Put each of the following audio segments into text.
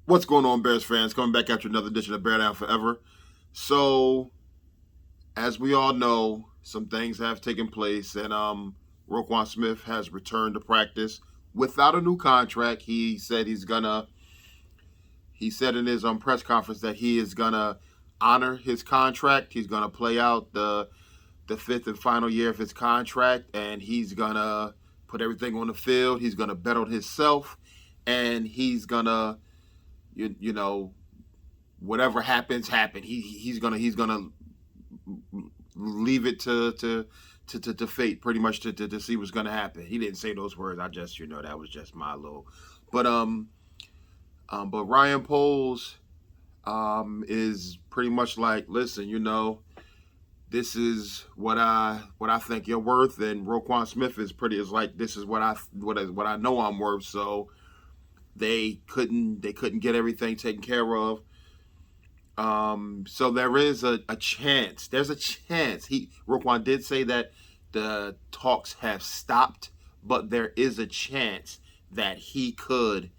What's going on, Bears fans? Coming back after another edition of Bear Down Forever. So, as we all know, some things have taken place, and Roquan Smith has returned to practice without a new contract. He said he's gonna. He said in his press conference that he is gonna honor his contract. He's gonna play out the fifth and final year of his contract, and he's gonna put everything on the field. He's gonna bet on himself, and he's gonna you know whatever happens, happen. He's gonna leave it to fate, pretty much to see what's gonna happen. He didn't say those words. I just that was just my little, but but Ryan Poles is pretty much like, listen, this is what I think you're worth, and Roquan Smith is like, this is what I know I'm worth. So they couldn't get everything taken care of. So there is a chance. There's a chance. Roquan did say that the talks have stopped, but there is a chance that he could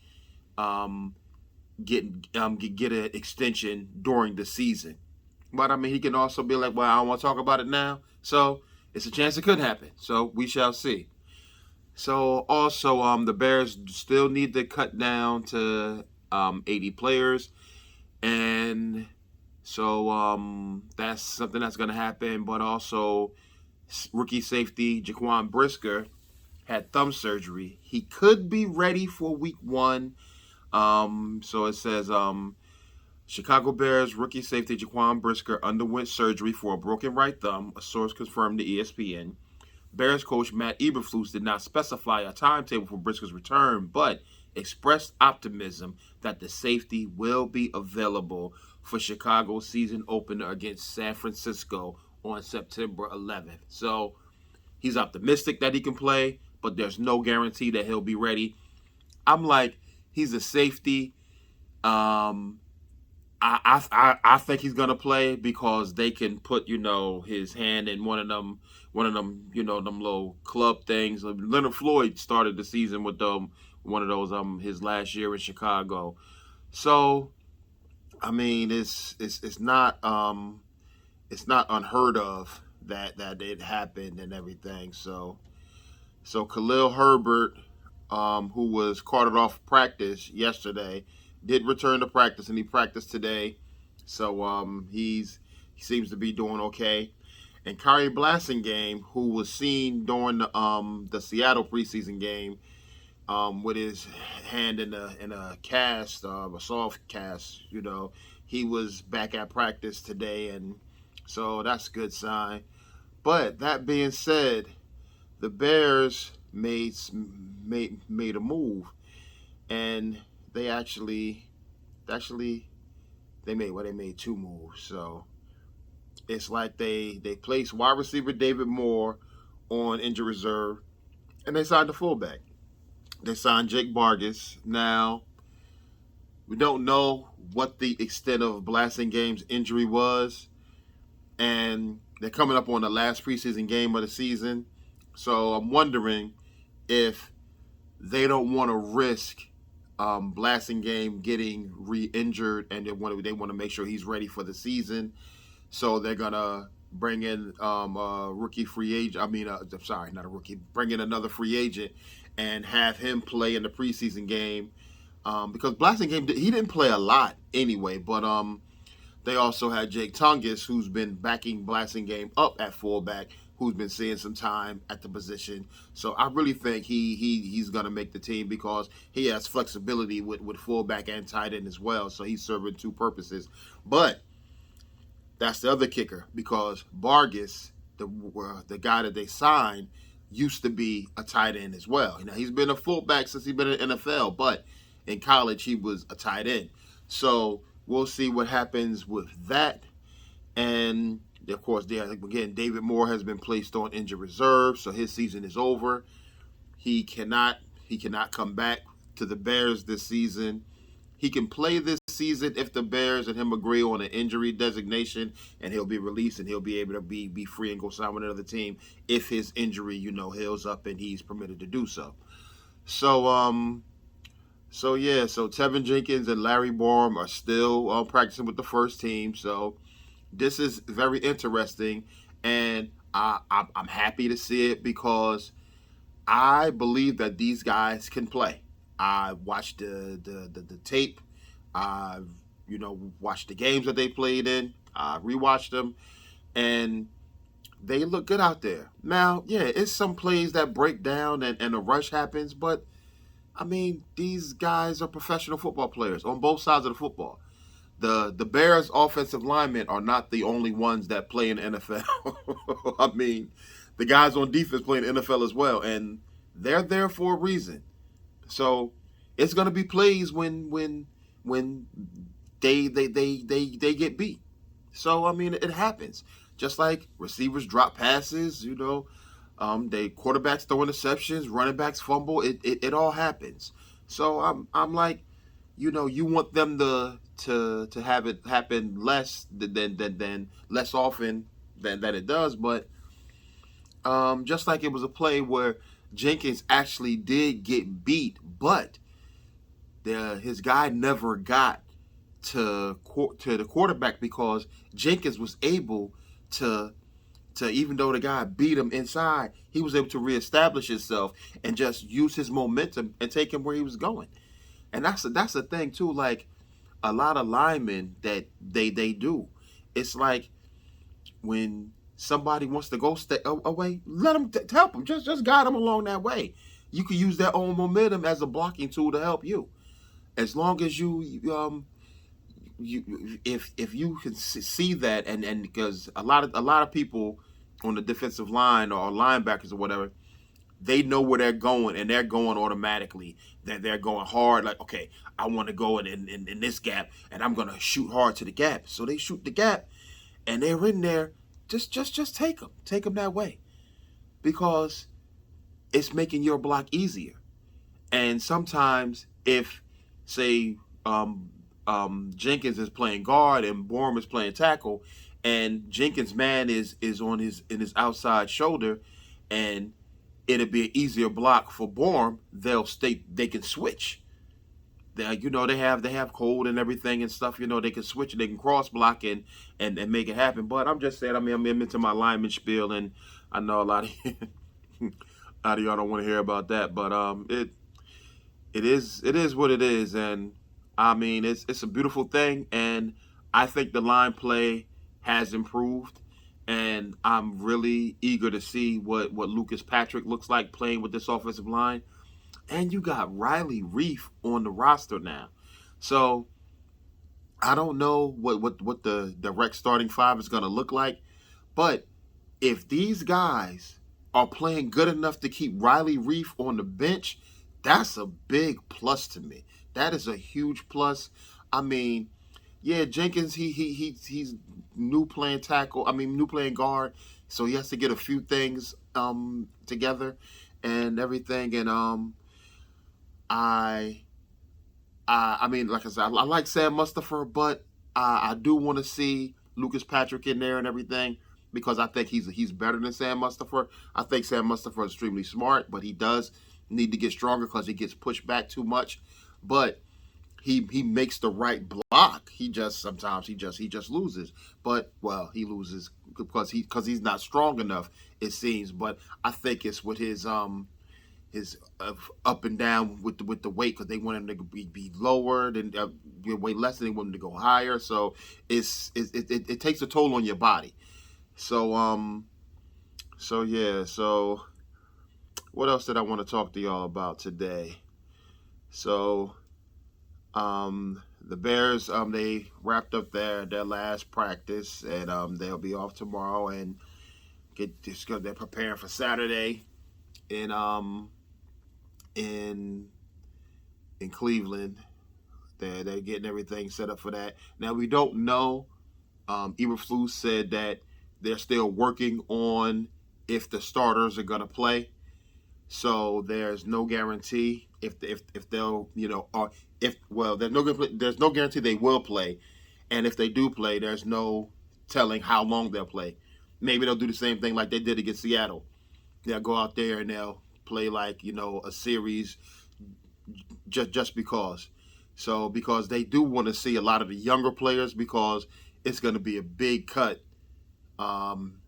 get an extension during the season. But I mean, he can also be like, well, I don't want to talk about it now. So it's a chance it could happen. So we shall see. So also, the Bears still need to cut down to 80 players, and so that's something that's going to happen. But also, rookie safety Jaquan Brisker had thumb surgery. He could be ready for Week 1. So it says Chicago Bears rookie safety Jaquan Brisker underwent surgery for a broken right thumb. A source confirmed to ESPN. Bears coach Matt Eberflus did not specify a timetable for Brisker's return, but expressed optimism that the safety will be available for Chicago's season opener against San Francisco on September 11th. So he's optimistic that he can play, but there's no guarantee that he'll be ready. I'm like, he's a safety. I think he's gonna play because they can put his hand in one of them them little club things. Leonard Floyd started the season with one of those his last year in Chicago. So I mean, it's not unheard of that it happened and everything. So Khalil Herbert, who was carted off practice yesterday, did return to practice, and he practiced today. So he seems to be doing okay. And Kyrie Blasingame, who was seen during the Seattle preseason game with his hand in a cast, a soft cast, he was back at practice today, and so that's a good sign. But that being said, the Bears made a move, and they made two moves. So it's like they placed wide receiver David Moore on injured reserve, and they signed the fullback. They signed Jake Bargis. Now, we don't know what the extent of Blasingame's injury was, and they're coming up on the last preseason game of the season. So I'm wondering if they don't want to risk Blasingame getting re-injured, and they want to make sure he's ready for the season. So they're gonna bring in a rookie free agent. Sorry, not a rookie. Bring in another free agent and have him play in the preseason game, because Blasingame, he didn't play a lot anyway. But they also had Jake Tungus, who's been backing Blasingame up at fullback, who's been seeing some time at the position. So I really think he's going to make the team because he has flexibility with fullback and tight end as well. So he's serving two purposes. But that's the other kicker, because Bargis, the guy that they signed, used to be a tight end as well. He's been a fullback since he's been in the NFL, but in college he was a tight end. So we'll see what happens with that. And of course, again, David Moore has been placed on injured reserve, so his season is over. He cannot come back to the Bears this season. He can play this season if the Bears and him agree on an injury designation, and he'll be released and he'll be able to be free and go sign with another team if his injury, heals up and he's permitted to do so. So So yeah, so Tevin Jenkins and Larry Borum are still practicing with the first team. So this is very interesting, and I'm happy to see it because I believe that these guys can play. I watched the tape. I've watched the games that they played in. I rewatched them, and they look good out there. Now, yeah, it's some plays that break down and a rush happens, but I mean, these guys are professional football players on both sides of the football. The Bears offensive linemen are not the only ones that play in the NFL. I mean, the guys on defense play in the NFL as well, and they're there for a reason. So it's gonna be plays when they get beat. So I mean, it happens. Just like receivers drop passes, they quarterbacks throw interceptions, running backs fumble. It all happens. So I'm like, you want them to have it happen less than less often than it does. But just like it was a play where Jenkins actually did get beat, but his guy never got to the quarterback because Jenkins was able to even though the guy beat him inside, he was able to reestablish himself and just use his momentum and take him where he was going. And that's the thing too. Like a lot of linemen that they do, it's like when somebody wants to go stay away, let them help them. Just guide them along that way. You can use their own momentum as a blocking tool to help you. As long as if you can see that and because a lot of people on the defensive line or linebackers or whatever, they know where they're going and they're going automatically. They're going hard. Like, okay, I want to go in this gap and I'm gonna shoot hard to the gap. So they shoot the gap and they're in there. Just take them that way because it's making your block easier. And sometimes if say Jenkins is playing guard and Borum is playing tackle, and Jenkins' man is on his outside shoulder, and it'll be an easier block for Borum. They can switch. They have code and everything and stuff. They can switch and they can cross block and make it happen. But I'm just saying. I mean, I'm into my lineman spiel, and I know a lot of a lot of y'all don't want to hear about that. But it is what it is, and I mean it's a beautiful thing, and I think the line play has improved, and I'm really eager to see what Lucas Patrick looks like playing with this offensive line. And you got Riley Reef on the roster now, so I don't know what the direct starting five is going to look like, but if these guys are playing good enough to keep Riley Reef on the bench, that's a big plus to me. That is a huge plus. I mean, yeah, Jenkins he's new playing tackle. I mean, new playing guard, so he has to get a few things together and everything. And I I mean, like I said, I like Sam Mustipher, but I do want to see Lucas Patrick in there and everything because I think he's better than Sam Mustipher. I think Sam Mustipher is extremely smart, but he does need to get stronger because he gets pushed back too much. But he makes the right block. He just sometimes he just loses. But well, he loses because he's not strong enough. It seems. But I think it's with his up and down with the weight because they want him to be lowered and way less than they want him to go higher. So it takes a toll on your body. So yeah. So what else did I want to talk to y'all about today? So the Bears they wrapped up their last practice and they'll be off tomorrow and they're preparing for Saturday in in in Cleveland. They're getting everything set up for that. Now we don't know. Eberflus said that they're still working on if the starters are going to play. So there's no guarantee if they'll or if well there's no guarantee they will play, and if they do play, there's no telling how long they'll play. Maybe they'll do the same thing like they did against Seattle. They'll go out there and they'll play like a series, just because. So because they do want to see a lot of the younger players because it's going to be a big cut um,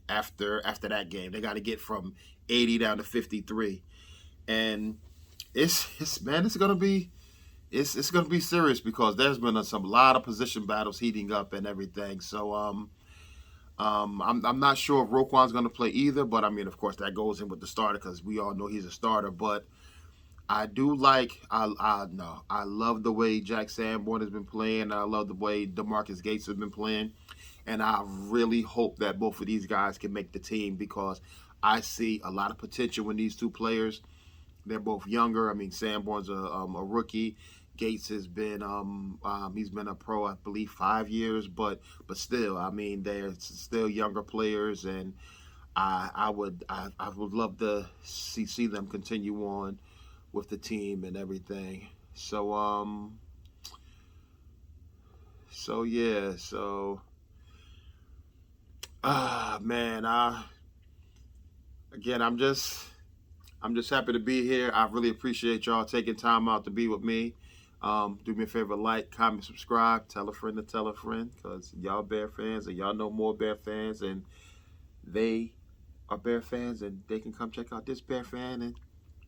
after that game. They got to get from 80 down to 53, and it's man, it's gonna be serious because there's been a lot of position battles heating up and everything. So I'm not sure if Roquan's gonna play either, but I mean, of course, that goes in with the starter because we all know he's a starter. But I do like I no I love the way Jack Sanborn has been playing. I love the way DeMarcus Gates has been playing, and I really hope that both of these guys can make the team because I see a lot of potential in these two players. They're both younger. I mean, Sanborn's a rookie. Gates has been he's been a pro, I believe, 5 years, but still, I mean, they're still younger players, and I would love to see them continue on with the team and everything. So yeah, so man, again, I'm just happy to be here. I really appreciate y'all taking time out to be with me. Do me a favor, like, comment, subscribe, tell a friend, because y'all Bear fans and y'all know more Bear fans, and they are Bear fans, and they can come check out this Bear fan, and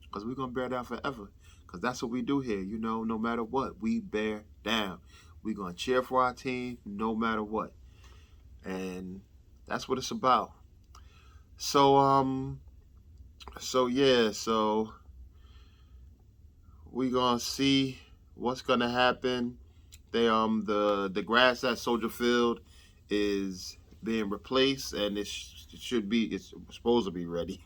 because we're gonna bear down forever, because that's what we do here. You know, no matter what, we bear down. We're gonna cheer for our team, no matter what, and that's what it's about. So so we gonna see what's gonna happen. The grass at Soldier Field is being replaced, and it's supposed to be ready.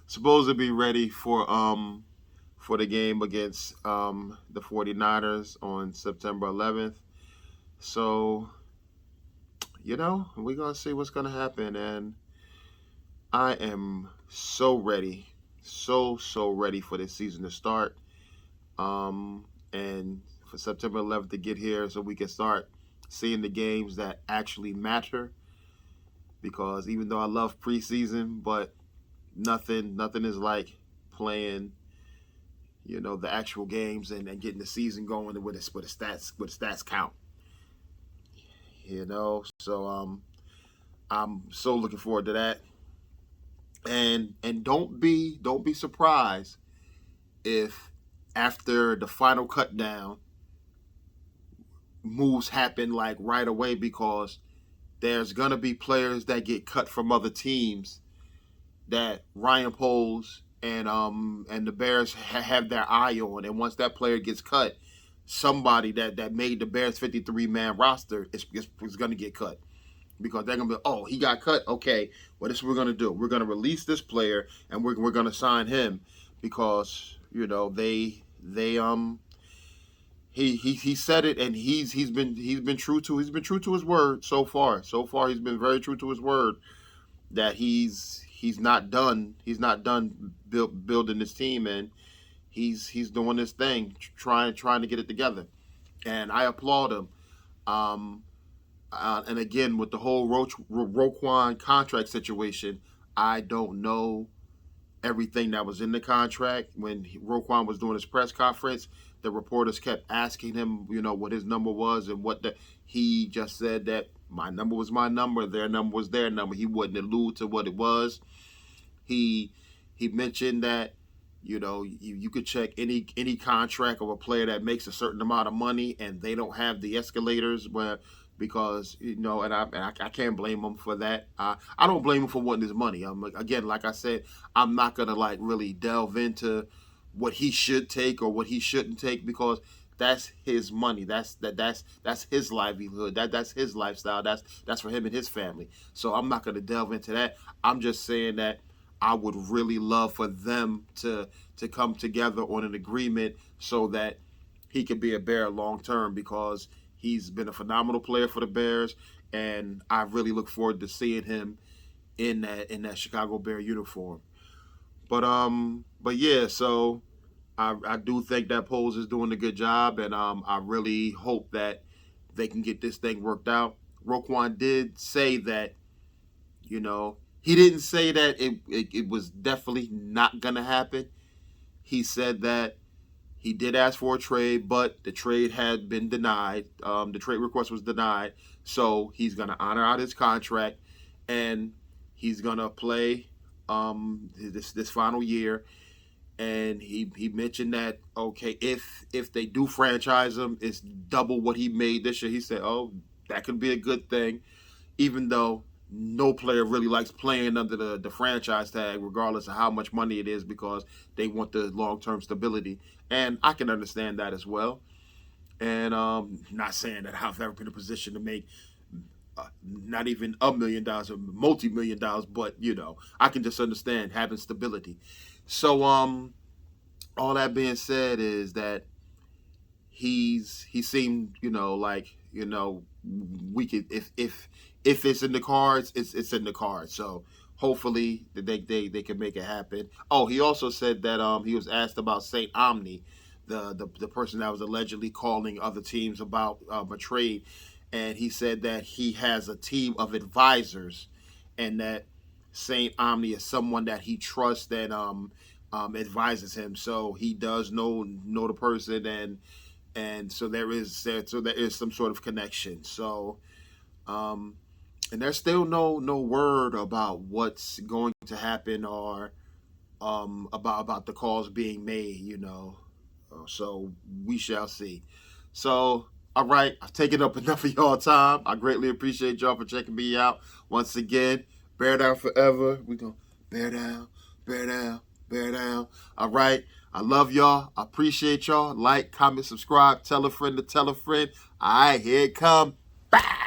Supposed to be ready for the game against the 49ers on September 11th. So we're gonna see what's gonna happen, and I am so ready, so ready for this season to start. And for September 11th to get here so we can start seeing the games that actually matter. Because even though I love preseason, but nothing is like playing, the actual games and getting the season going with the stats count. So I'm so looking forward to that. And don't be surprised if after the final cut down, moves happen like right away because there's gonna be players that get cut from other teams that Ryan Poles and the Bears have their eye on, and once that player gets cut, somebody that made the Bears 53-man roster is gonna get cut because they're gonna be, oh, he got cut, okay, well, this is what we're gonna do, we're gonna release this player and we're gonna sign him because he said it, and he's been true to his word so far. So far, he's been very true to his word that he's not done. He's not done building this team, and he's doing this thing, trying to get it together, and I applaud him. And again, with the whole Roquan contract situation, I don't know everything that was in the contract. When Roquan was doing his press conference, the reporters kept asking him, what his number was, and he just said that my number was my number, their number was their number. He wouldn't allude to what it was. He mentioned that you could check any contract of a player that makes a certain amount of money and they don't have the escalators because and I can't blame him for that. I don't blame him for wanting his money. Again, like I said, I'm not gonna really delve into what he should take or what he shouldn't take because that's his money. That's his livelihood. That's his lifestyle. That's for him and his family. So I'm not gonna delve into that. I'm just saying that I would really love for them to come together on an agreement so that he could be a Bear long term because he's been a phenomenal player for the Bears, and I really look forward to seeing him in that Chicago Bear uniform. But yeah, so I do think that Poles is doing a good job, and I really hope that they can get this thing worked out. Roquan did say that, he didn't say that it was definitely not gonna happen. he said that he did ask for a trade, but the trade had been denied. The trade request was denied, so he's going to honor out his contract, and he's going to play this final year. And he mentioned that, okay, if they do franchise him, it's double what he made this year. He said, oh, that could be a good thing, even though no player really likes playing under the franchise tag, regardless of how much money it is, because they want the long-term stability. And I can understand that as well. And not saying that I've ever been in a position to make not even $1 million or multi-million dollars, but I can just understand having stability. So all that being said is that he seemed like we could, if it's in the cards, it's in the cards. So hopefully they can make it happen. Oh, he also said that he was asked about St. Omni, the person that was allegedly calling other teams about a trade, and he said that he has a team of advisors, and that St. Omni is someone that he trusts and advises him. So he does know the person, and so there is some sort of connection. So and there's still no word about what's going to happen, or about the calls being made. So we shall see. So all right, I've taken up enough of y'all time. I greatly appreciate y'all for checking me out once again. Bear down forever. We gonna bear down, bear down, bear down. All right. I love y'all. I appreciate y'all. Like, comment, subscribe, tell a friend to tell a friend. All right, here it come. Bye.